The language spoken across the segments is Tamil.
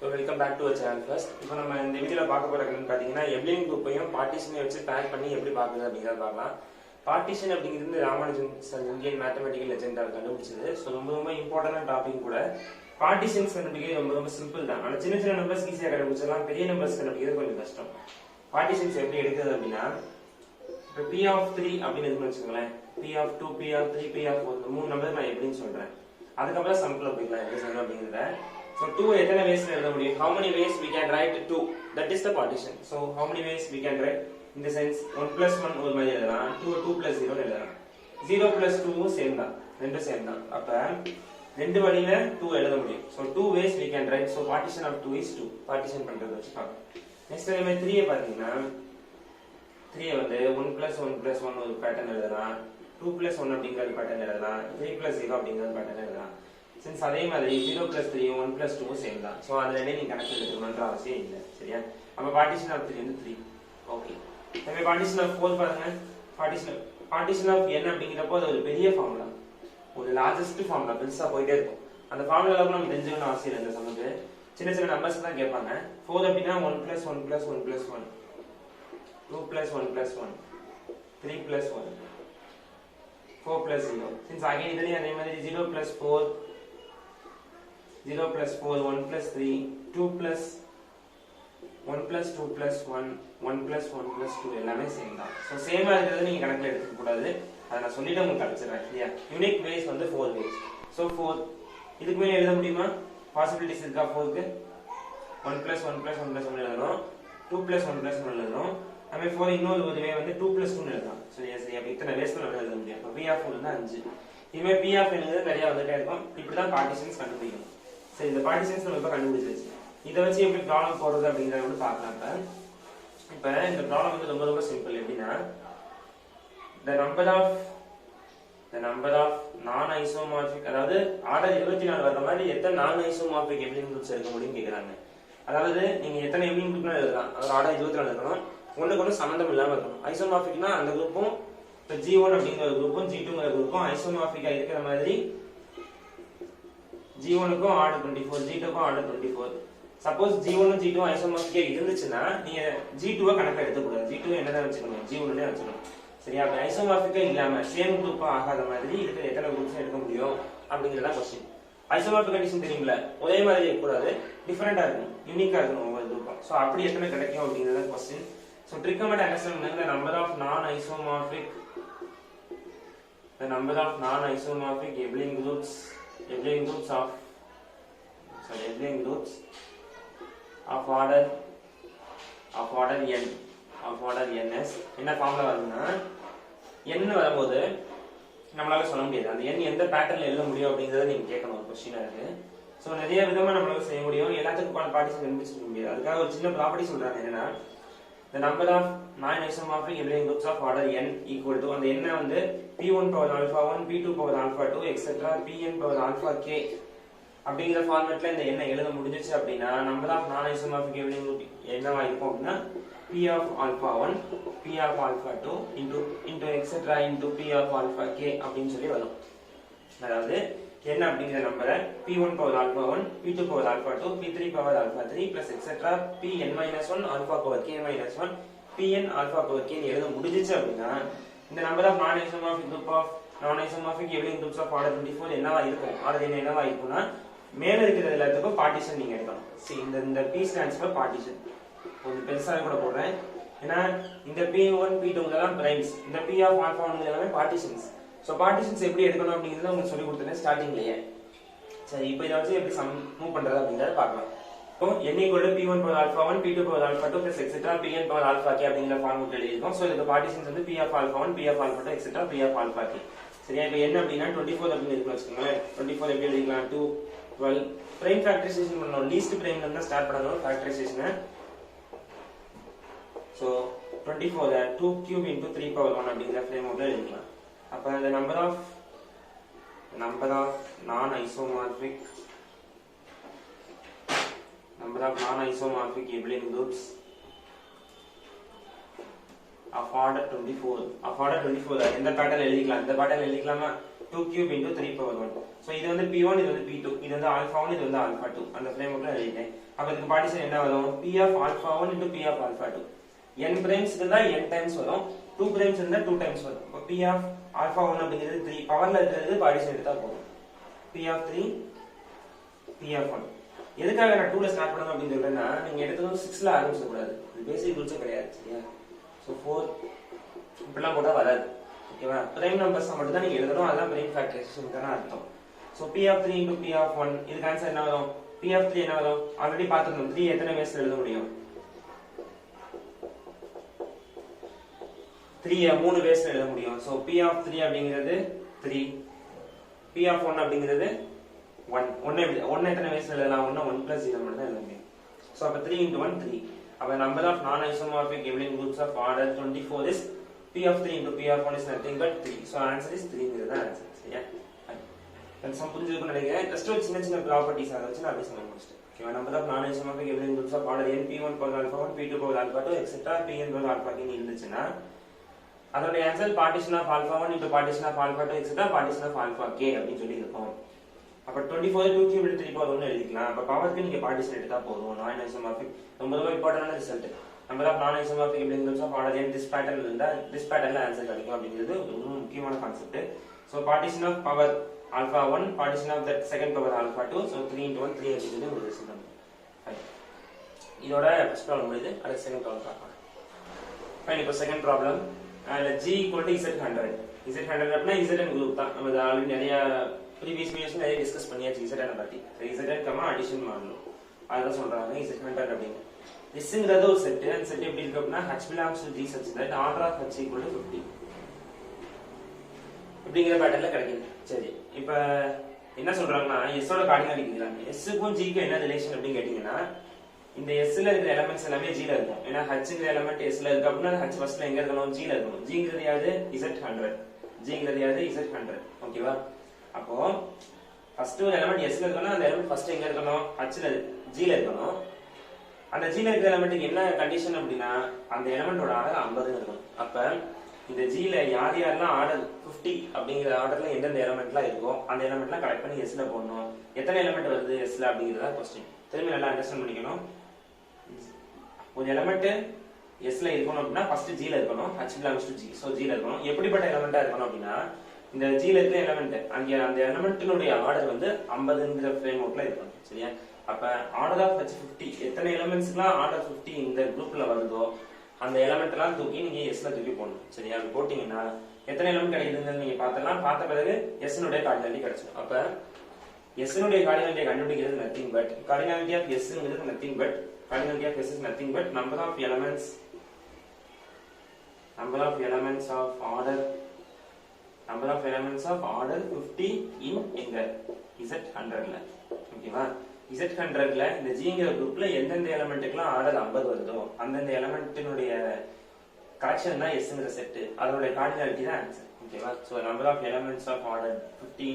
Welcome back to our channel first. இப்போ நம்ம இந்த வீடியோவில் பார்க்க போகிற என்னன்னு பார்த்தீங்கன்னா எப்ளைன் குரூப்பையும் பார்ட்டிஷனை வச்சு பேக் பண்ணி எப்படி பார்க்குறது அப்படிங்கிறத பார்க்கலாம். பார்ட்டிஷன் அப்படிங்கிறது ராமானுஜன் சார் இந்தியன் மேத்தமெட்டிக்கல் லெஜெண்டாக கண்டுபிடிச்சது. ஸோ ரொம்ப ரொம்ப இம்பார்ட்டன்டான டாபிக் கூட. பார்ட்டிஷன்ஸ் கண்டுபிடிக்கிறது ரொம்ப ரொம்ப சிம்பிள் தான். ஆனால் சின்ன சின்ன நம்பர்ஸ் ஈஸியாக கண்டுபிடிச்சலாம், பெரிய நம்பர்ஸ் கண்டுபிடிக்கிறது கொஞ்சம் கஷ்டம். பார்ட்டிஷன்ஸ் எப்படி எடுக்கிறது அப்படின்னா, இப்போ பி ஆஃப் 3 அப்படின்னு இருக்குன்னு வச்சுக்கோங்களேன். P of 2, P of 3, P of 4 இந்த 3 நம்பர் நான் எப்படின்னு சொல்கிறேன். அதுக்கப்புறம் சம்பிள் போய்க்கலாம் எப்படி சொல்லணும் அப்படிங்கிறத. So 2 எத்தனை ways எழுத முடியும்? How many ways we can write 2? That is the partition. So how many ways we can write? In the sense 1 plus 1 ஒரு மாதிரி எழுதலாம், 2 plus 0 எழுதலாம். 0 plus 2 சேம் தான், ரெண்டும் சேம் தான். அப்ப ரெண்டு வழியில 2 எழுத முடியும். So 2 ways we can write. So partition of 2 is 2. Partition பண்றது வச்சு பார்க்கலாம். நெக்ஸ்ட் அதே மாதிரி 3 பாத்தீங்கன்னா 3 வந்து 1 plus 1 plus 1 ஒரு பேட்டர்ன் எழுதலாம், 2 plus 1 அப்படிங்கிற பேட்டர்ன் எழுதலாம், 3 plus 0 அப்படிங்கிற பேட்டர்ன் எழுதலாம். Since அதே மாதிரி 0 plus 3 1 plus 2 சேம் தான். சோ அதுல நீங்க கணக்கு எடுக்கணும்ன்ற அவசியம் இல்ல. சரியா? அப்ப பார்ட்டிஷன் ஆஃப் 3 வந்து 3. ஓகே. நம்ம பார்ட்டிஷன் ஆஃப் 4 பாருங்க. பார்ட்டிஷன் ஆஃப் n அப்படிங்கறப்போ அது ஒரு பெரிய ஃபார்முலா. ஒரு லார்ஜஸ்ட் ஃபார்முலா, பெருசா போயிட்டே இருக்கும். அந்த ஃபார்முலால நம்ம தெரிஞ்சுக்கணும் அவசியம் இல்ல. இந்த சமக்கு சின்ன சின்ன நம்பர்ஸ் தான் கேட்பாங்க. 4 அப்படினா 1 plus 1 plus 1 plus 1, 2 plus 1 plus 1, 3 plus 1, 4 plus 0. Since again இதுலயும் அதே மாதிரி 0 plus 4, 0 plus 4, 1 plus 3, 2 plus 1 plus 2 plus 1, 1 plus 1 plus 2 எல்லாமே சேம் தான். ஸோ சேமாக இருக்கிறது நீங்கள் கணக்கில் எடுத்துக்க கூடாது. அதை நான் சொல்லிட்டு உங்களுக்கு கழிச்சிடறேன். இல்லையா? யூனிக் வேஸ் வந்து 4 வேஸ். ஸோ 4 இதுக்கு மேலே எழுத முடியுமா? பாசிபிலிட்டிஸ் இருக்கா 4க்கு? 1 plus 1 plus 1 plus 1 எழுதணும், 2 plus 1 plus 1 எழுதணும். அதுமாதிரி 4 இன்னொரு ஒரு வே வந்து 2 plus 2 எழுதலாம். சரி சரி, அப்போ இத்தனை வேஸ்க்கு நம்ம எழுத முடியும். இப்போ P of 4 வந்து 5. இதுமாதிரி P of n நிறைய வந்துட்டே இருக்கும். இப்படி தான் பார்ட்டிஷன்ஸ் கண்டுபிடிக்கணும். சரி, இந்த பார்ட்டிஷன்ஸ் நம்ம இப்ப கண்டுபிடிச்சாச்சு. இதை வச்சு எப்படி ப்ராப்ளம் போடுறது அப்படிங்கறத வந்து பார்க்கலாம். இப்ப இந்த ப்ராப்ளம் வந்து ரொம்ப ரொம்ப சிம்பிள். எப்படின்னா, the number of non isomorphic, அதாவது ஆர்டர் 24 வர மாதிரி எத்தனை நான் ஐசோமார்பிக் எப்ளைன் குரூப்ஸ் எடுக்க முடியும்னு கேக்குறாங்க. அதாவது நீங்க எத்தனை எப்ளைன் குரூப்னா எழுதலாம். அதாவது ஆர்டர் 24 இருக்கணும், ஒண்ணுக்கு ஒண்ணு சம்பந்தம் இல்லாம இருக்கணும். ஐசோமார்பிக்னா அந்த குரூப்பும் இப்ப G1 அப்படிங்கிற குரூப்பும் G2ங்கிற குரூப்பும் ஐசோமார்பிக்கா இருக்கிற மாதிரி G1 க்கும் ஆர்டர் 24, G2 க்கும் ஆர்டர் 24. சப்போஸ் G1 ம் G2 ம் ஐசோமார்பிக்கா இருந்துச்சுன்னா நீங்க G2 கணக்கு எடுக்க கூடாது. G2 என்னதான் வச்சுக்கணும், G1 னே வச்சுக்கணும். சரியா? அப்ப ஐசோமார்பிக்கா இல்லாம சேம் குரூப் ஆகாத மாதிரி இருக்கிற எத்தனை குரூப்ஸ் எடுக்க முடியும் அப்படிங்கறத क्वेश्चन. ஐசோமார்பிக் கண்டிஷன் தெரியும்ல, ஒரே மாதிரி இருக்க கூடாது, டிஃபரெண்டா இருக்கணும், யூனிக்கா இருக்கணும் ஒவ்வொரு குரூப்பும். சோ அப்படி எத்தனை கிடைக்கும் அப்படிங்கறத क्वेश्चन. சோ ட்ரிக் மட்டும் அண்டர்ஸ்டாண்ட் பண்ணுங்க. number of non isomorphic abelian groups of order n is என்ன ஃபார்முலா வருதுன்னா, n வரும்போது நம்மளால சொல்ல முடியாது அந்த n எந்த பேட்டர்ன்ல எழுத முடியும் அப்படிங்கறத நீங்க கேட்கணும். ஒரு क्वेश्चन இருக்கு. சோ நிறைய விதமா நம்மளால செய்ய முடியும். எல்லாத்துக்கும் பார்ட்டிஷன் கண்டுபிடிச்சிட முடியாது. அதுக்காக ஒரு சின்ன ப்ராப்பர்ட்டி சொல்றாங்க. என்னன்னா, the number of non isomorphic abelian groups of order n equal to அந்த n வந்து p1 power alpha 1, p2 power alpha 2, etc. pn power alpha k அப்படிங்கிற ஃபார்மட்ல இந்த n எழுத முடிஞ்சிச்சு அப்படின்னா number of non isomorphic abelian group என்னவா இருக்கும் அப்படின்னா p of alpha 1, p of alpha 2 into etc. into p of alpha k அப்படின்னு சொல்லி வரும். அதாவது n அப்படிங்கிற நம்பரை p1 power alpha 1, p2 power alpha 2, p3 power alpha 3 plus etc. pn minus 1 alpha power k minus 1 pn alpha power k எழுத முடிஞ்சிச்சு அப்படின்னா இந்த number of non isomorphic abelian groups of order 24 என்னவா இருக்கும்? ஆர்டர் n என்னவா இருக்கும்னா மேல இருக்கிறது எல்லாத்துக்கும் பார்ட்டிஷன் நீங்க எடுக்கணும். see இந்த p stands for partition. கொஞ்சம் பெருசா கூட போடுறேன். ஏன்னா இந்த p1 p2ங்கலாம் பிரைம்ஸ், இந்த p of alpha 1 எல்லாமே பார்ட்டிஷன்ஸ். சோ பார்ட்டிஷன்ஸ் எப்படி எடுக்கணும் அப்படிங்கறத உங்களுக்கு சொல்லி கொடுத்தேன் ஸ்டார்டிங்லயே. சரி, இப்போ இத வச்சு எப்படி சம் மூவ் பண்றது அப்படிங்கறத பார்க்கலாம். இப்போ n = p1 power alpha 1, p2 power alpha 2 plus etc. pn power alpha k அப்படிங்கற ஃபார்முலா எழுதிருக்கோம். சோ இதுக்கு பார்ட்டிஷன்ஸ் வந்து p of alpha 1, p of alpha 2 etc. p of alpha k. சரியா? இப்போ n அப்படினா 24 அப்படின்னு இருக்குன்னு வெச்சுக்கோங்க. 24 எப்படி எழுதிக்கலாம்? 2 12 பிரைம் ஃபேக்டரைசேஷன் பண்ணனும். லீஸ்ட் பிரைம்ல இருந்து ஸ்டார்ட் பண்ணனும் ஃபேக்டரைசேஷனை. சோ 24 2 cube into 3 power 1 அப்படிங்கற ஃபார்முலா எழுதிக்கலாம். அப்ப the number of non isomorphic abelian groups of order 24 எந்த பேட்டர்ன் எழுதிக்கலாம்? இந்த pattern எழுதிக்கலாமா? 2 cube into 3 power 1. So இது வந்து p1 இது வந்து p2 இது வந்து alpha 1 இது வந்து alpha 2 அந்த frameworkல எழுதிட்டேன். அப்ப இதுக்கு பார்ட்டிஷன் என்ன வரும்? p of alpha 1 into p of alpha 2. n primes இருந்தா n times வரும், 2 primes இருந்தா 2 times வரும். அப்ப p of alpha 1 அப்படிங்கிறது 3 பவர்ல இருக்கிறது பார்ட்டிஷன் எடுத்தா போதும். p of 3 p of 1. எதுக்காக நான் 2ல ஸ்டார்ட் பண்ணணும் அப்படின்னு சொல்றேன்னா நீங்க எடுத்ததும் 6ல ஆரம்பிச்ச கூடாது. இது பேசிக் ரூல்ஸ் கிடையாது சரியா? சோ 4 இப்படிலாம் போட்டா வராது. ஓகேவா? பிரைம் நம்பர்ஸ் மட்டும் தான் நீங்க எழுதணும், அதான் பிரைம் ஃபேக்டரைசேஷன் தான அர்த்தம். So p of 3 into p of 1 இதுக்கு ஆன்சர் என்ன வரும்? p of 3 என்ன வரும்? ஆல்ரெடி பார்த்திருந்தோம். 3 எத்தனை வேஸ்ல எழுத முடியும்? 3 3 வேஸ்ல எழுத முடியும். சோ p of 3 அப்படிங்கிறது 3, p of 1 அப்படிங்கிறது 1. 1 எத்தனை வேஸ்ல எழுதலாம்? 1 plus 0 மட்டும் தான் எழுத முடியும். சோ அப்ப 3 into 1 3. அப்ப number of non isomorphic abelian groups of order 24 is p of 3 into p of 1 is nothing but 3. So answer is 3 ங்கிறது தான் ஆன்சர் சரியா? கன்சம் புரிஞ்சிருக்கும்னு நினைக்கிறேன். ஜஸ்ட் ஒரு சின்ன சின்ன ப்ராப்பர்ட்டிஸ் அதை வச்சு நான் அப்படியே சொல்ல முடிச்சிட்டேன். ஓகேவா? number of non isomorphic abelian groups of order n p1 power alpha 1 p2 power alpha 2 etc pn power alpha k இருந்துச்சுன்னா அதோட answer partition of alpha 1 into partition of alpha 2 etc partition of alpha k அப்படின்னு சொல்லி இருக்கும். அப்ப 24 2 cube into 3 power 1 எழுதிக்கலாம். அப்ப பவருக்கு நீங்க பார்ட்டிஷன் எடுத்தா போதும். நான் ஐசோமார்பிக் ரொம்ப ரொம்ப இம்பார்ட்டன்டான result. Number of non isomorphic abelian groups of order n this pattern இருந்தா this patternல ஆன்சர் கிடைக்கும் அப்படிங்கிறது ஒரு முக்கியமான concept. So partition of power alpha 1 partition of that second power alpha 2 so 3 into 1 3 அப்படிங்கிறது ஒரு ரிசல்ட் வந்து. இதோட ஃபர்ஸ்ட் ப்ராப்ளம் முடியுது. அடுத்த செகண்ட் ப்ராப்ளம் பார்க்கலாம். ஃபைன். இப்போ second problem g equal to z100. z100 அப்படினா zn குரூப் தான். நம்ம ஆல்ரெடி நிறைய previous videos நிறைய டிஸ்கஸ் பண்ணியாச்சு zn பத்தி. zn கமா அடிஷன் மாடலும் அத சொல்றாங்க z100 அப்படிங்க. ஸ்ங்கிறது ஒரு செட். அந்த செட் எப்படி இருக்கு அப்படினா h belongs to g such that order of h equal to 50 அப்படிங்கிற பேட்டர்ன்ல கிடைக்குது. சரி இப்போ என்ன சொல்றாங்கன்னா s ஓட கார்டினல் கேக்குறாங்க. s க்கும் g க்கும் என்ன ரிலேஷன் அப்படி கேட்டிங்கனா இந்த s ல இருக்கிற எலிமெண்ட்ஸ் எல்லாமே g ல இருக்கும். ஏனா h ங்கற எலிமெண்ட் s ல இருக்கு அப்படினா h ஃபர்ஸ்ட்ல எங்க இருக்கணும்? g ல இருக்கணும். g ங்கிறது யாரு? z100. g ங்கிறது யாரு? z100. ஓகேவா? அப்போ ஃபர்ஸ்ட் ஒரு எலிமெண்ட் s ல இருக்கணும். அந்த எலிமெண்ட் ஃபர்ஸ்ட் எங்க இருக்கணும்? h ல g ல இருக்கணும். அந்த g ல இருக்கிற எலிமெண்ட்க்கு என்ன கண்டிஷன் அப்படினா அந்த எலிமெண்டோட ஆர்டர் 50 ன்னு இருக்கணும். அப்ப இந்த g ல யார் யாரெல்லாம் ஆர்டர் 50 அப்படிங்கிற ஆர்டர்ல எந்தெந்த எலிமெண்ட்லாம் இருக்கோ அந்த எலிமெண்ட்லாம் கலெக்ட் பண்ணி s ல போடணும். எத்தனை எலிமெண்ட் வருது s ல அப்படிங்கறத क्वेश्चन. திரும்பி நல்லா அண்டர்ஸ்டாண்ட் பண்ணிக்கணும். ஒரு எலிமெண்ட் s ல இருக்கணும் அப்படினா ஃபர்ஸ்ட் g ல இருக்கணும். h belongs to g. So g ல இருக்கணும். எப்படிப்பட்ட எலிமெண்டா இருக்கணும் அப்படினா இந்த g ல இருக்கிற எலிமெண்ட் அங்க அந்த எலிமெண்ட்டினுடைய ஆர்டர் வந்து 50ங்கற ஃப்ரேம்வொர்க்ல இருக்கணும். சரியா? அப்ப ஆர்டர் ஆஃப் h 50 எத்தனை எலிமெண்ட்ஸ்க்குலாம் ஆர்டர் 50 இந்த குரூப்ல வருதோ அந்த எலிமெண்ட் எல்லாம் தூக்கி நீங்க s ல தூக்கி போடணும். சரியா? அது போடிங்கனா எத்தனை எலிமெண்ட் கிடைக்குதுன்னு நீங்க பார்த்தலாம். பார்த்த பிறகு s னுடைய கார்டினாலிட்டி கிடைச்சிடும். அப்ப s னுடைய கார்டினாலிட்டி கண்டுபிடிக்கிறது nothing but cardinality of s ங்கிறது nothing but cardinality of s is nothing but number of elements of order 50 in எங்க z100 ல. ஓகேவா? z100 ல இந்த g ங்கற குரூப்ல எந்தெந்த எலிமெண்ட்க்குலாம் ஆர்டர் 50 வருதோ அந்தந்த எலிமெண்ட்டினுடைய கலெக்ஷன் தான் s ங்கற செட். அதோட கார்டினாலிட்டி தான் ஆன்சர். ஓகேவா? So number of elements of order 50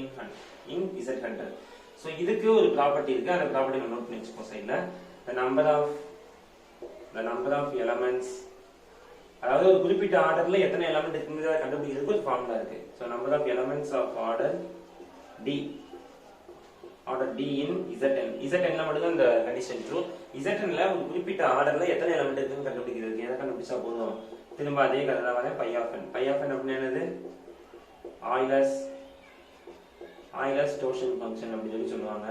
in z100. So இதுக்கு ஒரு ப்ராப்பர்ட்டி இருக்கு. அந்த ப்ராப்பர்ட்டி நம்ம நோட் பண்ணி வச்சுப்போம் சைடுல. the number of elements அதாவது ஒரு குறிப்பிட்ட ஆர்டர்ல எத்தனை எலிமெண்ட் இருக்குங்கறத கண்டுபிடிக்கிறதுக்கு ஒரு ஃபார்முலா இருக்கு. So number of elements of order d in zn ல மட்டும் தான் இந்த கண்டிஷன் ட்ரூ. zn ல ஒரு குறிப்பிட்ட ஆர்டர்ல எத்தனை எலிமெண்ட் இருக்குன்னு கண்டுபிடிக்கிறதுக்கு எதை கண்டுபிடிச்சா போதும்? திரும்ப அதே கதை தான் வரேன். π of n அப்படினா என்னது? Euler's torsion function அப்படி சொல்லி சொல்லுவாங்க.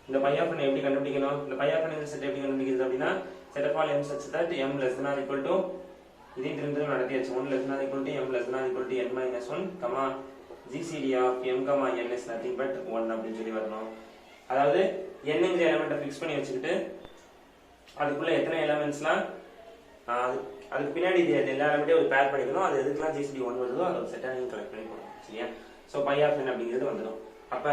இந்த π of n எப்படி கண்டுபிடிக்கணும்? இந்த π of n செட் எப்படி கண்டுபிடிக்கிறது அப்படினா set of all m such that m less than or equal to இதே திரும்ப நடத்தியாச்சு. 1 less than or equal to m less than or equal to n minus 1 comma gcd of m comma n is nothing but 1 அப்படி சொல்லி வரணும். அதாவது n ங்கற எலிமெண்ட்ட ஃபிக்ஸ் பண்ணி வச்சிட்டு அதுக்குள்ள எத்தனை எலிமெண்ட்ஸ்லாம் அதுக்கு பின்னாடி இது எல்லா எலிமெண்ட்டையும் ஒரு பேர் பண்ணிக்கணும். அது எதுக்குலாம் gcd 1 வருதோ அதை செட்டா நீங்க கலெக்ட் பண்ணி போடணும். சரியா? சோ π of n அப்படிங்கிறது வந்துரும். அப்ப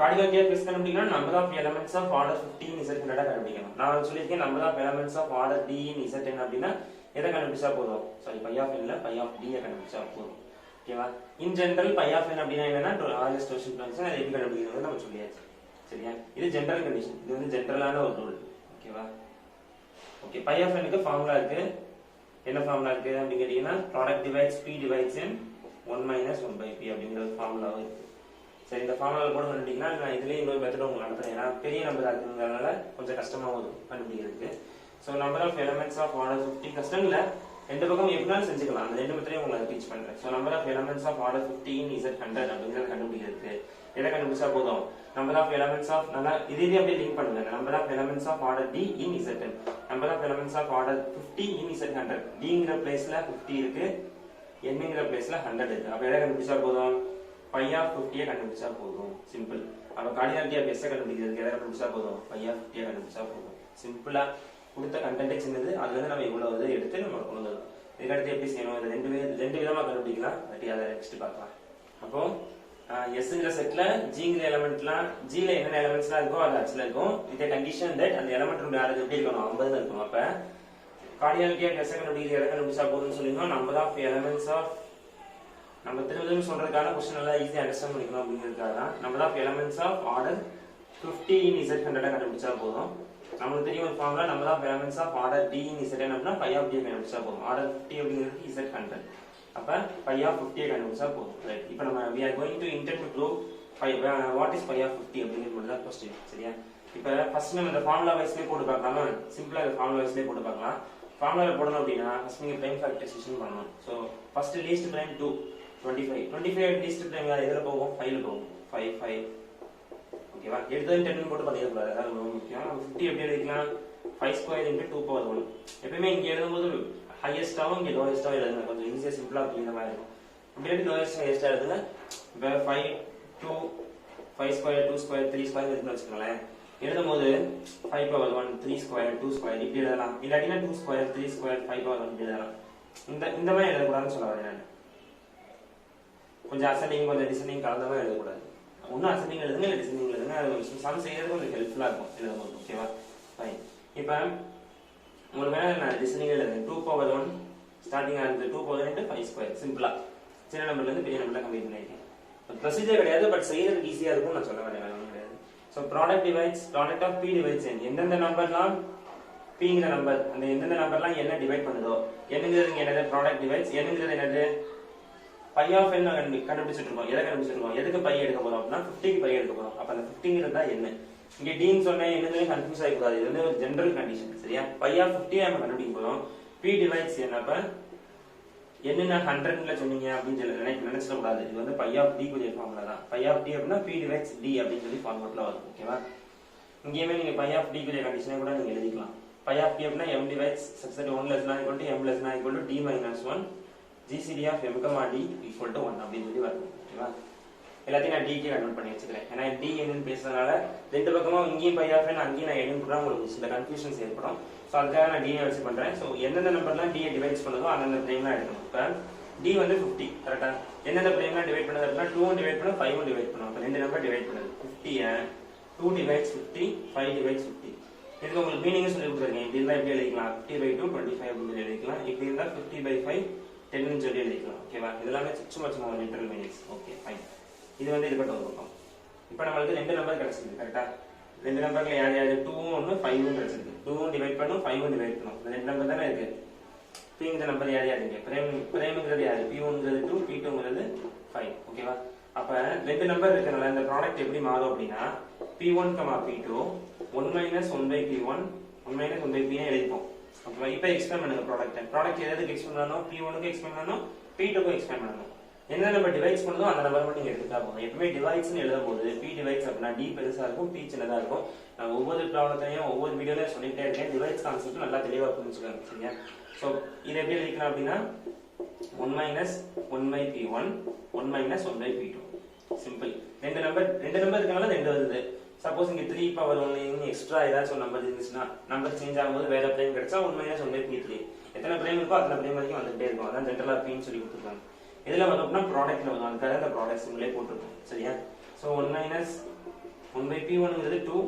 கார்டினாலிட்டி ஆஃப் s கண்டுபிடிக்கணும். number of elements of order 15 in z100 கண்டுபிடிக்கணும். நான் சொல்லிருக்கேன் number of elements of order d in zn அப்படினா எதை கண்டுபிடிச்சா போதும்? சாரி π of n ல π of d ய கண்டுபிடிச்சா போதும். ஓகேவா? இன் ஜெனரல் π of n அப்படினா என்னன்னா Euler's torsion function அதை எப்படி கண்டுபிடிக்கிறது நம்ம சொல்லியாச்சு. சரியா? இது ஜெனரல் கண்டிஷன். இது வந்து ஜெனரலான ஒரு ரூல். ஓகேவா? ஓகே. π of n க்கு ஃபார்முலா இருக்கு. என்ன ஃபார்முலா இருக்கு அப்படி கேட்டீங்கன்னா product divides p divides n 1 minus 1 by p அப்படிங்கிற ஒரு ஃபார்முலாவும் இருக்கு. சரி, இந்த ஃபார்முலா போட கண்டுபிடிக்கலாம். நான் இதுலேயே இன்னொரு மெத்தட் உங்களுக்கு நடத்துறேன். ஏன்னா பெரிய நம்பர் இருக்குங்கிறதுனால கொஞ்சம் கஷ்டமாகவும் இருக்கும் கண்டுபிடிக்கிறதுக்கு. So number of elements of order 50 கஷ்டம் இல்லை, ரெண்டு பக்கம் எப்படினாலும் செஞ்சுக்கலாம். அந்த ரெண்டு மெத்தடையும் உங்களுக்கு டீச் பண்ணுறேன். So number of elements of order 50 in Z100 அப்படிங்கிறத கண்டுபிடிக்கிறதுக்கு எதை கண்டுபிடிச்சா போதும், நம்பர் ஆஃப் எலமெண்ட்ஸ் ஆஃப் நல்லா இதே அப்படியே லிங்க் பண்ணுங்க. Number of elements of order D in Z10, number of elements of order 50 in Z100. Dங்கிற பிளேஸ்ல 50 இருக்கு, Nங்கிற பிளேஸ்ல 100 இருக்கு. அப்ப எதை கண்டுபிடிச்சா போதும், பை ஆஃப் 50 கண்டுபிடிச்சா போதும். சிம்பிள். அப்ப கார்டினாலிட்டி ஆஃப் S கண்டுபிடிக்கிறதுக்கு எதை கண்டுபிடிச்சா போதும், பை ஆஃப் 50 கண்டுபிடிச்சா போதும். சிம்பிளா கொடுத்த கண்டென்ட்டே சின்னது, அதுல இருந்து நம்ம இவ்வளவு இதை எடுத்து நம்ம கொண்டு வரலாம். இதுக்கடுத்து எப்படி செய்யணும், இது ரெண்டு விதமா கண்டுபிடிக்கலாம். அதை நெக்ஸ்ட் பார்க்கலாம். அப்போ எஸ்ங்கிற செட்ல ஜிங்கிற எலமெண்ட்லாம், ஜில என்னென்ன எலமெண்ட்ஸ்லாம் இருக்கோ அது ஆக்சுவலா இருக்கும். இந்த கண்டிஷன் தட் அந்த எலமெண்ட் யாருக்கு எப்படி இருக்கணும், 50 இருக்கணும். அப்ப கார்டினாலிட்டி ஆஃப் S கண்டுபிடிக்கிறது எதை கண்டுபிடிச்சா போதும்னு சொல்லிருந்தோம், நம்பர் ஆஃப் எலமெண்ட்ஸ் ஆஃப், நம்ம திரும்ப சொல்றதுக்கான கொஸ்டின் நல்லா ஈஸியா அண்டர்ஸ்டாண்ட் பண்ணிக்கணும் அப்படிங்கிறதுக்காக தான் number of elements of order 50 in Z100 கண்டுபிடிச்சா போதும். நமக்கு தெரியும் ஒரு formula, number of elements of order D in Z10 அப்படின்னா பை ஆஃப் D கண்டுபிடிச்சா போதும். ஆர்டர் 50 அப்படிங்கிறது Z100, அப்ப பை ஆஃப் 50 கண்டுபிடிச்சா போதும். ரைட். இப்போ நம்ம we are going to intend to prove what is phi of 50 அப்படிங்கிறது மட்டும் தான் क्वेश्चन. சரியா? இப்போ ஃபர்ஸ்ட் நம்ம இந்த ஃபார்முலா வைஸ்லயே போட்டு பார்க்கலாமா, சிம்பிளா இந்த ஃபார்முலா வைஸ்லயே போட்டு பார்க்கலாம். ஃபார்முலா போடணும் அப்படின்னா ஃபர்ஸ்ட் நீங்க பிரைம் ஃபேக்டரைசேஷன் பண்ணணும். So first least prime 2 25 least prime எதுல போகும், 5 ல போகும். 5 5 ஓகேவா? எடுத்து 10 போட்டு பண்ணிட கூடாது, அதான் ரொம்ப முக்கியம். 50 எப்படி எழுதிக்கலாம், 5 ஸ்கொயர் into 2 power 1. எப்பவுமே இங்க எழுதும்போது ஹையஸ்டாவும் இங்க லோயஸ்டாவும் எழுதுங்க, கொஞ்சம் ஈஸியா சிம்பிளா புரியுற மாதிரி இருக்கும். இப்படி லோயஸ்ட் ஹையஸ்டா எழுதுங்க. இப்போ 5 2 5 ஸ்கொயர் 2 ஸ்கொயர் 3 ஸ்கொயர் இருக்குன்னு வச்சுக்கோங்களேன். எழுதும்போது 5 power 1 3 ஸ்கொயர் 2 ஸ்கொயர் இப்படி எழுதலாம். இல்லாட்டினா 2 ஸ்கொயர் 3 ஸ்கொயர் 5 power 1 எழுதலாம். இந்த மாதிரி எழுதக்கூடாதுன்னு சொல்ல வரேன் நான். கொஞ்சம் அசெண்டிங் கொஞ்சம் டிசெண்டிங் கலந்த மாதிரி எழுதக்கூடாது. ஒன்னும் அசெண்டிங் எழுதுங்க, இல்லை டிசெண்டிங் எழுதுங்க. அது சம் செய்யறது கொஞ்சம் ஹெல்ப்ஃபுல்லா இருக்கும் எழுதும்போது. ஓகேவா? ஃபைன். இப்போ உங்களுக்கு வேணா நான் டிசெண்டிங் எழுதுறேன். 2 power 1 ஸ்டார்டிங் ஆகுது 2 power into 5 ஸ்கொயர். சிம்பிளா சின்ன நம்பர்ல இருந்து பெரிய நம்பர்ல கம்பைன் பண்ணிருக்கேன். ப்ரொசீஜர் கிடையாது, பட் செய்யறதுக்கு ஈஸியா இருக்கும் நான் சொல்ல வரேன், வேற கிடையாது. So product divides, product of P divides N. எந்தெந்த நம்பர்லாம் Pங்கிற நம்பர், அந்த எந்தெந்த நம்பர்லாம் என்ன டிவைட் பண்ணுதோ, என்னங்கிறது என்னது ப்ராடக்ட் டிவைட்ஸ், என்னங்கிறது என்னது பை ஆஃப் N கண்டுபிடிச்சிட்டு இருக்கோம். எதை கண்டுபிடிச்சிட்டு இருக்கோம், எதுக்கு பை எடுக்க போறோம் அப்படின்னா 50க்கு பை எடுக்க போறோம். அப்ப அந்த 50ங்கிறது தான் என்ன. இங்க Dன்னு சொன்னேன், என்னன்னு கன்ஃபியூஸ் ஆகக்கூடாது. இது வந்து ஒரு ஜெனரல் கண்டிஷன். சரியா? பை ஆஃப் 50 நம்ம கண்டுபிடிக்க போறோம். P divides N. அப்ப என்னன்னா 100ல சொன்னீங்க அப்படின்னு சொல்லி நினைச்சிட கூடாது. இது வந்து பை ஆஃப் D குறிய ஃபார்முலா தான். பை ஆஃப் D அப்படின்னா P டிவைட்ஸ் D அப்படின்னு சொல்லி ஃபார்முலால வரும். ஓகேவா? இங்கேயுமே நீங்க பை ஆஃப் D குறிய கண்டிஷனை கூட நீங்க எழுதிக்கலாம். பை ஆஃப் D அப்படின்னா M divides such that 1 less than equal to M less than equal to D minus 1 GCD of M, D equal to 1 அப்படின்னு சொல்லி வரும். ஓகேவா? எல்லாத்தையும் நான் D க்கு கன்வெர்ட் பண்ணி வச்சுக்கிறேன். ஏன்னா D என்னன்னு பேசுறதுனால ரெண்டு பக்கமும் இங்கேயும் பை ஆஃப் N அங்கேயும் நான் என்னன்னு போடுறேன், உங்களுக்கு சில கன்ஃபியூஷன்ஸ் ஏற்படும். ஸோ அதுக்காக நான் D வச்சு பண்றேன். ஸோ எந்தெந்த நம்பர்லாம் D டிவைட்ஸ் பண்ணுதோ அந்தந்த பிரைம்லாம் எடுக்கணும். இப்போ D வந்து 50 கரெக்டா? எந்தெந்த பிரைம்லாம் டிவைட் பண்ணது அப்படின்னா 2 டிவைட் பண்ணும் 5 டிவைட் பண்ணும். அப்போ ரெண்டு நம்பர் டிவைட் பண்ணுது. 50 2 டிவைட்ஸ் 50 5 டிவைட்ஸ் 50. இதுக்கு உங்களுக்கு மீனிங் சொல்லி கொடுத்துருக்கேன். இப்படி இருந்தா எப்படி எழுதிக்கலாம், 50/2 25 அப்படின்னு எழுதிக்கலாம். இப்படி இருந்தா 50/5 10 சொல்லி எழுதிக்கலாம். ஓகேவா? இதெல்லாம் சும்மா லிட்டரல் மீனிங்ஸ். Okay fine. இது வந்து இருக்கட்டும் ஒரு பக்கம். இப்போ நம்மளுக்கு ரெண்டு நம்பர் கிடைச்சிருக்கு கரெக்டா? ரெண்டு நம்பர்ல யார் யாரு 2 1 5 கிடைச்சிருக்கு. 2 டிவைட் பண்ணும் 5 டிவைட் பண்ணும். இந்த ரெண்டு நம்பர் தானே இருக்கு. Pங்கிற நம்பர் யார் யாருங்க, பிரைம்ங்கிறது யாரு, P1ங்கிறது 2 P2ங்கிறது 5. ஓகேவா? அப்ப ரெண்டு நம்பர் இருக்கனால இந்த ப்ராடக்ட் எப்படி மாறும் அப்படின்னா P1, P2 1 minus 1 by P1 1 minus 1 by P எழுதிப்போம். ஓகேவா? இப்போ எக்ஸ்பேண்ட் பண்ணுங்க ப்ராடக்ட் எதுக்கு எக்ஸ்பேண்ட் பண்ணணும், P1க்கு எக்ஸ்பேண்ட் பண்ணணும், P2க்கு எக்ஸ்பேண்ட் பண்ணணும். என்ன நம்பர் டிவைட்ஸ் பண்ணுதோ அந்த நம்பர் மட்டும் நீங்க எடுத்துட்டா போதும். எப்பவுமே டிவைட்ஸ்னு எழுதும்போது P டிவைட்ஸ் அப்படின்னா D பெருசா இருக்கும், P சின்னதா இருக்கும். நான் ஒவ்வொரு ப்ராப்ளத்தையும் ஒவ்வொரு வீடியோலயும் சொல்லிட்டே இருக்கேன். டிவைட்ஸ் கான்செப்ட் நல்லா தெளிவா புரிஞ்சுக்கோங்க. சரியா? சோ இதை எப்படி எழுதிக்கலாம் அப்படின்னா 1 minus 1 by P1 1 minus 1 by P2. Simple. ரெண்டு நம்பர் இருக்கனால ரெண்டு வருது. சப்போஸ் இங்க 3 power 1 எக்ஸ்ட்ரா ஏதாச்சும் ஒரு நம்பர் இருந்துச்சுன்னா நம்பர் சேஞ்ச் ஆகும்போது வேற பிரைம் கிடைச்சா 1 minus 1 by P3. எத்தனை பிரைம் இருக்கோ அத்தனை பிரைம் வரைக்கும் வந்துட்டே இருக்கும். அதான் ஜெனரலா Pன்னு சொல்லி கொடுத்துருக்காங்க. இதுல வந்தோம்னா ப்ராடக்ட்ல வரும், அதுக்காக இந்த ப்ராடக்ட் சிம்பிளே போட்டுருக்கோம். சரியா? So 1 minus 1 by P1ங்கிறது 2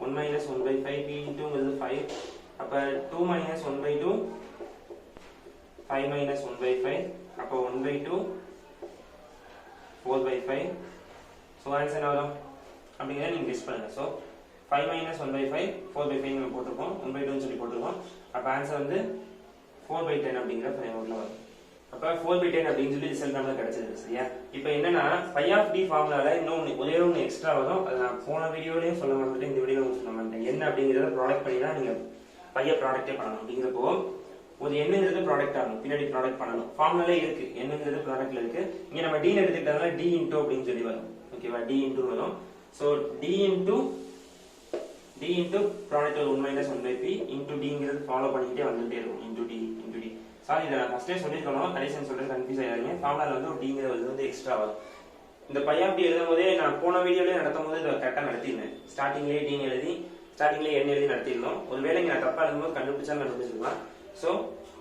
1 minus 1 by 5 P2ங்கிறது 5. அப்ப 2 minus 1 by 2 5 minus 1 by 5. அப்ப 1 by 2 4 by 5. சோ ஆன்சர் என்ன வரும் அப்படிங்கறத நீங்க கெஸ் பண்ணுங்க. சோ 5 minus 1 by 5 4 by 5 நம்ம போட்டுருக்கோம், 1 by 2 னு சொல்லி போட்டுருக்கோம். அப்ப ஆன்சர் வந்து 4 by 10 அப்படிங்கற ஃப்ரேம்வொர்க்ல வரும். அப்ப 4/10 அப்படின்னு சொல்லி ரிசல்ட் நம்மளுக்கு கிடைச்சது. சரியா? இப்போ என்னன்னா phi of d ஃபார்முலால இன்னொன்னு ஒரே ஒன்று எக்ஸ்ட்ரா வரும். அது நான் போன வீடியோலயும் சொல்ல மாட்டேன், இந்த வீடியோல சொல்ல மாட்டேன். என்ன அப்படிங்கறத ப்ராடக்ட் பண்ணி தான் நீங்க பைய ப்ராடக்டே பண்ணணும். அப்படிங்கிறப்போ ஒரு என்னங்கிறது ப்ராடக்ட் ஆகணும், பின்னாடி ப்ராடக்ட் பண்ணணும். ஃபார்முலாலே இருக்கு, என்னங்கிறது ப்ராடக்ட்ல இருக்கு. இங்க நம்ம d எடுத்துக்கிட்டதால d இன்டூ அப்படின்னு சொல்லி வரும். ஓகேவா? d இன்டூ வரும். So d into product 1 - 1/p into dங்கிறது ஃபாலோ பண்ணிக்கிட்டே வந்துட்டே இருக்கும். Into d into d. Sorry, இதை நான் ஃபர்ஸ்டே சொல்லிருக்கணும், கடைசியா சொல்றேன், கன்ஃபியூஸ் ஆயிடுறீங்க. ஃபார்முலால வந்து ஒரு dங்கிறது வந்து எக்ஸ்ட்ரா வரும். இந்த பை ஆஃப் டி எழுதும் போதே நான் போன வீடியோலயே நடத்தும் போது இதை கரெக்டா நடத்திருந்தேன். ஸ்டார்டிங்லேயே d எழுதி ஸ்டார்டிங்லேயே n எழுதி நடத்திருந்தோம். ஒருவேளை இங்க நான் தப்பா எழுதும்போது கண்டுபிடிச்சிருக்கலாம். சோ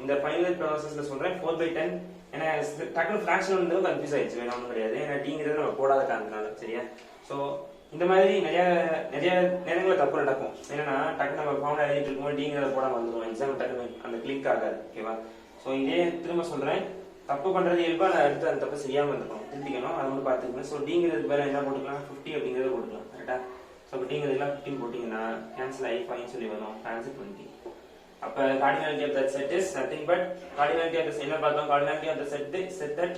இந்த ஃபைனல் ப்ராசஸ்ல சொல்றேன் 4/10. ஏன்னா டக்குனு ஃபிராக்ஷன் வந்து கன்ஃபியூஸ் ஆயிடுச்சு, வேற ஒன்றும் கிடையாது. ஏன்னா dங்கிறது நம்ம போடாத காரணத்தினால. சரியா? சோ இந்த மாதிரி நிறைய நேரங்களில் தப்பு நடக்கும். என்னன்னா டக்கு நம்ம ஃபார்முலா எழுதிட்டு இருக்கும்போது dங்கிறத போடாம வந்துடும், எக்ஸாம் டக்குனு அந்த கிளிக் ஆகாது. ஓகேவா? சோ இதே திரும்ப சொல்றேன், தப்பு பண்றது இயல்பா, நான் எடுத்து அந்த தப்பு செய்யாம இருந்துக்கணும், திருத்திக்கணும். அதை வந்து பாத்துக்கணும். சோ dங்கிறது பேர என்ன போட்டுக்கலாம், 50 அப்படிங்கறத போட்டுக்கலாம். கரெக்டா? சோ dங்கிறதுலாம் 15 போட்டீங்கன்னா கேன்சல் ஆகி 5 சொல்லி வரும். ஆன்சர் 20. அப்ப cardinality of that set is nothing but cardinality of the என்ன பார்த்தோம், cardinality of the set that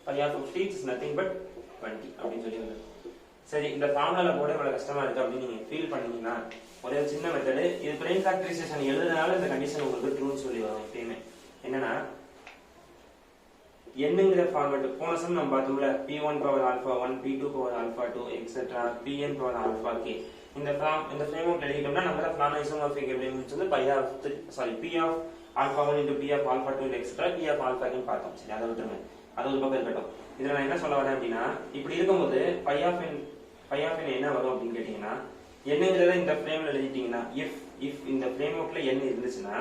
phi of 50 is nothing but 20 அப்படின்னு சொல்லி வந்தது. சரி, இந்த ஃபார்முலால போட இவ்வளவு கஷ்டமா இருக்கு அப்படின்னு நீங்க ஃபீல் பண்ணீங்கன்னா ஒரே ஒரு சின்ன மெத்தட். இது பிரைம் ஃபேக்டரைசேஷன் எழுதுனால இந்த கண்டிஷன் உங்களுக்கு ட்ரூன்னு சொல்லி வரும். எப்பயுமே என்னன்னா என்னங்கிற ஃபார்மேட் போன சம் நம்ம பார்த்தோம்ல, p1 power alpha 1 p2 power alpha 2 etcetera pn power alpha k. இந்த ஃப்ரேம்வொர்க் எழுதிட்டோம்னா நம்ம தான் பிளான் ஐசோமார்பிக் அப்படின்னு சொல்லி p of alpha 1 into p of alpha 2 etcetera p of alpha ன்னு பார்த்தோம். சரி, அதை விட்டுருங்க, அது ஒரு பக்கம் இருக்கட்டும். இதுல நான் என்ன சொல்ல வரேன் அப்படின்னா, இப்படி இருக்கும்போது phi of n என்ன வரும் அப்படின்னு கேட்டீங்கன்னா, என்னங்கிறத இந்த ஃப்ரேம்ல எழுதிட்டீங்கன்னா, if இந்த ஃப்ரேம்வொர்க்ல n இருந்துச்சுன்னா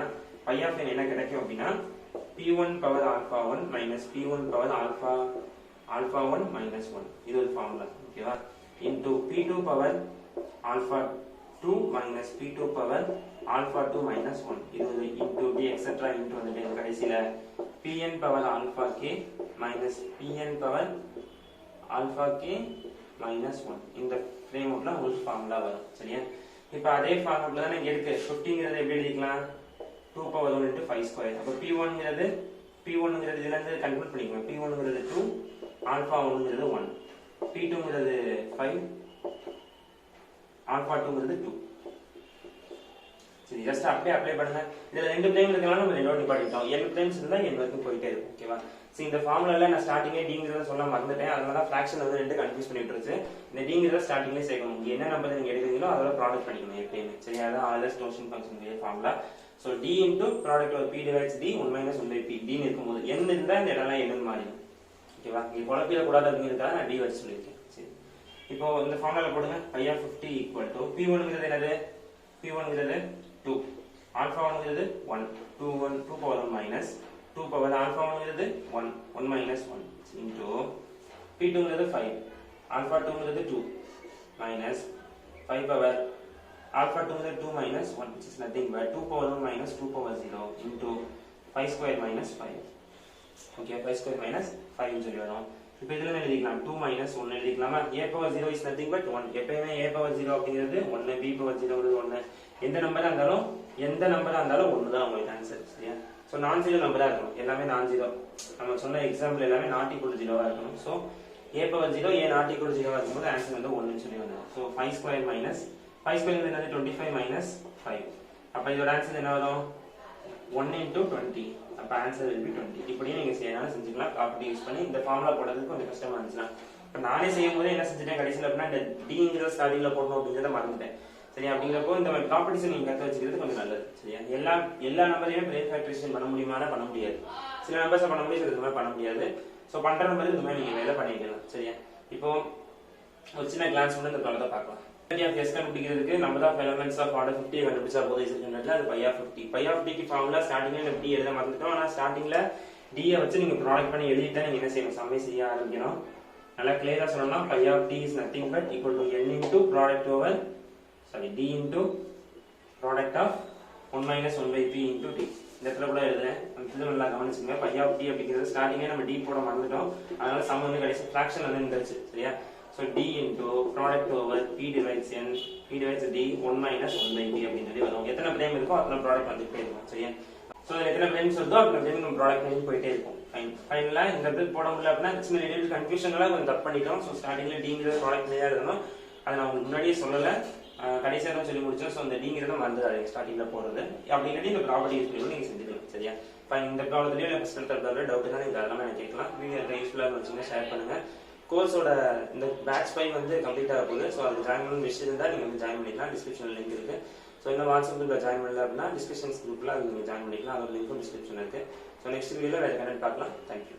phi of n என்ன கிடைக்கும் அப்படின்னா p1 power alpha 1 minus p1 power alpha 1 minus 1. இது ஒரு ஃபார்முலா. ஓகேவா? Into p2 power alpha 2 minus p2 power alpha 2 minus 1. இது ஒரு இன்டூ d எக்ஸெட்ரா இன்டூ வந்துட்டு கடைசியில pn power alpha k minus pn power alpha k minus 1. இந்த ஃப்ரேம்வொர்க்ல ஒரு ஃபார்முலா வரும். சரியா? இப்போ அதே ஃபார்முலா தான் இங்க இருக்கு. 50ங்கிறது எப்படி எழுதிக்கலாம், 2 power 1 into 5 square. அப்ப p1ங்கிறது இதுல இருந்து கன்வர்ட் பண்ணிக்கணும். p1ங்கிறது 2, ஆல்பா 1ங்கிறது 1, p2ங்கிறது 5, ஆல்பா 2ங்கிறது 2. சரி, ஜஸ்ட் அப்படியே அப்ளை பண்ணுங்க. இதுல ரெண்டு பிளேம் இருக்கனால நம்ம ரெண்டோட நிப்பாட்டிட்டோம். n பிளேம்ஸ் இருந்தா n வரைக்கும் போயிட்டே இருக்கும். ஓகேவா? சரி, இந்த ஃபார்முலால நான் ஸ்டார்டிங்கே dங்கிறத சொல்ல மறந்துட்டேன். அதனால தான் ஃபிராக்ஷன் வந்து ரெண்டு கன்ஃபியூஸ் பண்ணிட்டு இருந்துச்சு. இந்த dங்கிறத ஸ்டார்டிங்லயே சேர்க்கணும். இங்க என்ன நம்பர் நீங்க எடுக்கிறீங்களோ அதோட ப்ராடக்ட் பண்ணிக்கணும் எப்பயுமே. சரியா? அதான் ஆல்வேஸ் டோஷன் function formula. So d into product of p divides d 1 minus 1 by p. d ன்னு இருக்கும்போது n இருந்தா இந்த இடம்லாம் n ன்னு மாறிடும். ஓகேவா? இங்க குழப்பிட கூடாது அப்படிங்கிறதுக்காக நான் d வச்சு சொல்லியிருக்கேன். சரி, இப்போ இந்த ஃபார்முலா போடுங்க. phi of 50 equal to p1ங்கிறது என்னது, p1ங்கிறது 2, ஆல்பா 1ங்கிறது 1, 2 power 1 minus 2 power ஆல்பா 1ங்கிறது 1 minus 1 into p2ங்கிறது 5, ஆல்பா 2ங்கிறது 2 minus 5 power alpha 2 is 2 minus 1, which is nothing but 2 power 1 minus 2 power 0 into 5 square minus 5. Okay, 5 square minus 5 சொல்லி வரும். இப்போ இதுல என்ன எழுதிக்கலாம், 2 minus 1 எழுதிக்கலாமா? a power 0 is nothing but 1. எப்பவுமே a power 0 அப்படிங்கிறது 1, b power 0 ங்கிறது 1. எந்த நம்பரா இருந்தாலும் 1 தான் உங்களுக்கு ஆன்சர். சரியா? சோ நான் ஜீரோ நம்பரா இருக்கணும், எல்லாமே நான் ஜீரோ. நம்ம சொன்ன எக்ஸாம்பிள் எல்லாமே not equal to 0 ஆ இருக்கணும். So a power 0 a not equal to 0 ஆ இருக்கும்போது ஆன்சர் வந்து 1 ன்னு சொல்லி வந்துரும். சோ 5 square minus 5 square என்னது 25 minus 5. அப்ப இதோட ஆன்சர் என்ன வரும், 1 into 20. அப்ப ஆன்சர் will be 20. இப்படியே நீங்க செய்யலாம், செஞ்சுக்கலாம். ப்ராப்பர்ட்டி யூஸ் பண்ணி இந்த ஃபார்முலா போடுறதுக்கு கொஞ்சம் கஷ்டமா இருந்துச்சுனா, இப்ப நானே செய்யும்போது என்ன செஞ்சுட்டேன், கடைசில அப்படின்னா இந்த dங்கிற ஸ்டார்டிங்ல போடணும் அப்படிங்கறத மறந்துட்டேன். சரி, அப்படிங்கிறப்போ இந்த மாதிரி ப்ராப்பர்ட்டிஸ் நீங்க கத்து வச்சுக்கிறது கொஞ்சம் நல்லது. சரியா? எல்லா நம்பரையும் பிரைம் ஃபேக்டரைசேஷன் பண்ண முடியுமானா பண்ண முடியாது. சில நம்பர்ஸ் பண்ண முடியும், சில நம்பர் பண்ண முடியாது. சோ பண்ற நம்பர் இந்த மாதிரி நீங்க வேலை பண்ணிக்கலாம். சரியா? இப்போ ஒரு சின்ன கிளான்ஸ் பண்ணி இந்த ப்ராப்ளத்தை பார்க்கலாம். கண்டுபிடிக்கிறதுக்கு நம்ம தான் எலிமெண்ட்ஸ் ஆஃப் ஆர்டர் 50 கண்டுபிடிச்சா போதும். அது phi of 50. phi of 50 க்கு ஃபார்முலா ஸ்டார்டிங்ல d எழுத மறந்துட்டோம். ஆனா ஸ்டார்டிங்ல d ஐ வச்சு நீங்க ப்ராடக்ட் பண்ணி எழுதிட்டா நீங்க என்ன செய்யணும், சம்மே செய்ய ஆரம்பிக்கணும். நல்லா கிளியரா சொல்லணும்னா phi of t is nothing but equal to n into product over d into product of 1 minus 1 by p into t. இந்த இடத்துல கூட எழுதுறேன், அந்த நல்லா கவனிச்சுங்க. phi of t அப்படிங்கிறது ஸ்டார்டிங்கே நம்ம d போட மறந்துட்டோம். அதனால சம் வந்து கடைசி ஃபிராக்ஷன் வந்து இருந்துச்சு. சரியா? So d into product over p divides n, p divides d 1 minus 1 by p அப்படின்னு சொல்லி வரும். எத்தனை பிரைம் இருக்கோ அத்தனை ப்ராடக்ட் வந்துட்டே இருக்கும். சரியா? சோ எத்தனை பிரைம்ஸ் வருதோ அத்தனை பிரைம் நம்ம ப்ராடக்ட் பண்ணி போயிட்டே இருக்கும். ஃபைனலாக இந்த இடத்துல போட முடியல அப்படின்னா சின்ன லிட்டில் கன்ஃபியூஷன்லாம் கொஞ்சம் தப்பு பண்ணிட்டோம். ஸோ ஸ்டார்டிங்கில் டிங்கிறது ப்ராடக்ட் நிறையா இருக்கணும், அதை நான் உங்களுக்கு முன்னாடியே சொல்லலை, கடைசியாக தான் சொல்லி முடிச்சோம். ஸோ அந்த டிங்கிறத மறந்துடாது ஸ்டார்டிங்கில் போடுறது. அப்படி இல்லாட்டி இந்த ப்ராப்பர்ட்டி யூஸ் பண்ணி நீங்கள் செஞ்சுக்கலாம். சரியா? இப்போ இந்த ப்ராப்ளத்துலேயும் இல்லை ஃபஸ்ட் தரப்பில் டவுட் தான் நீங்கள் அதெல்லாம் எனக்கு கேட்கலாம். வீடியோ யூஸ்ஃபுல்லாக வச்சுன்னா ஷேர் பண்ணுங்கள். கோர்ஸோட இந்த பேட்ச் 5 வந்து கம்ப்ளீட் ஆக போகுது. ஸோ அதுக்கு ஜாயின் பண்ணணும் விஷயம் இருந்தால் நீங்கள் வந்து ஜாயின் பண்ணிக்கலாம். டிஸ்கிரிப்ஷனில் லிங்க் இருக்குது. ஸோ இந்த வாட்ஸ்அப் குரூப்பில் ஜாயின் பண்ணல அப்படின்னா டிஸ்கிரிப்ஷன்ஸ் குரூப்பில் அது நீங்கள் ஜாயின் பண்ணிக்கலாம். அதோட லிங்க்கும் டிஸ்கிரிப்ஷன் இருக்குது. ஸோ நெக்ஸ்ட் வீடியோவில் வேறு கனெக்ட் பார்க்கலாம். தேங்க்யூ.